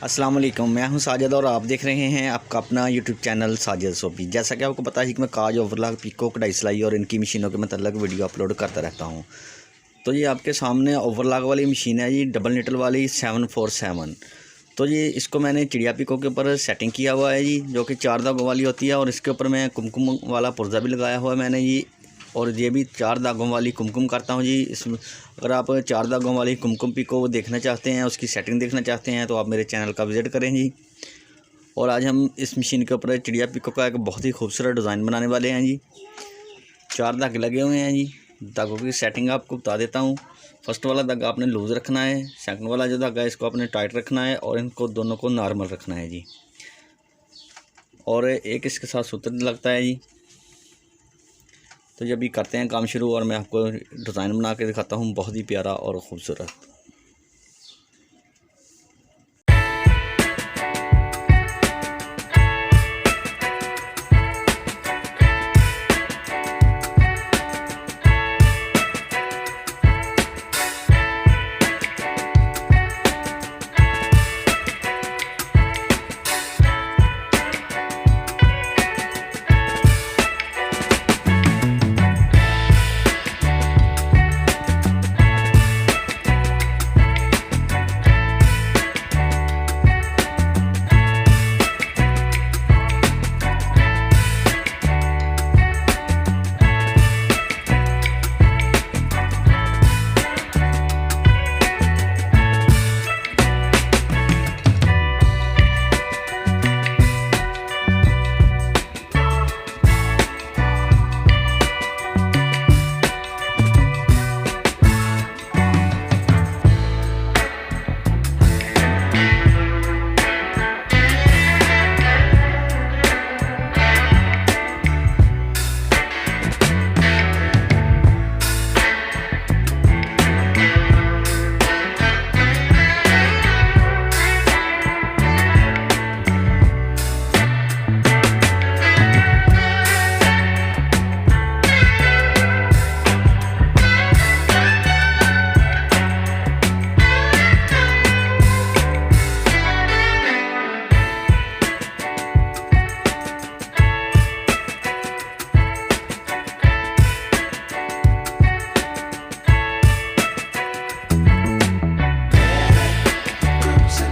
अस्सलाम वालेकुम, मैं हूं साजिद और आप देख रहे हैं आपका अपना यूट्यूब चैनल साजिद सोफी। जैसा कि आपको पता है कि मैं काज, ओवरलॉक, पिको, कढ़ाई सिलाई और इनकी मशीनों के मतलब वीडियो अपलोड करता रहता हूं। तो ये आपके सामने ओवरलॉक वाली मशीन है जी, डबल निटल वाली 747। तो ये इसको मैंने चिड़िया पिको के ऊपर सेटिंग किया हुआ है जी, जो कि 4 धागों वाली होती है। और इसके ऊपर मैं कुमकुम वाला पुर्जा भी लगाया हुआ है मैंने जी। और ये भी 4 धागों वाली कुमकुम करता हूँ जी। इसमें अगर आप 4 धागों वाली कुमकुम पिको देखना चाहते हैं, उसकी सेटिंग देखना चाहते हैं, तो आप मेरे चैनल का विज़िट करें जी। और आज हम इस मशीन के ऊपर चिड़िया पिको का एक बहुत ही खूबसूरत डिज़ाइन बनाने वाले हैं जी। 4 धागे लगे हुए हैं जी। धागों की सेटिंग आपको बता देता हूँ। फर्स्ट वाला धागा आपने लूज़ रखना है, सेकंड वाला जो धागा है इसको आपने टाइट रखना है, और इनको दोनों को नॉर्मल रखना है जी। और एक इसके साथ सूत्र लगता है जी। तो जब भी करते हैं काम शुरू, और मैं आपको डिज़ाइन बना के दिखाता हूँ, बहुत ही प्यारा और ख़ूबसूरत।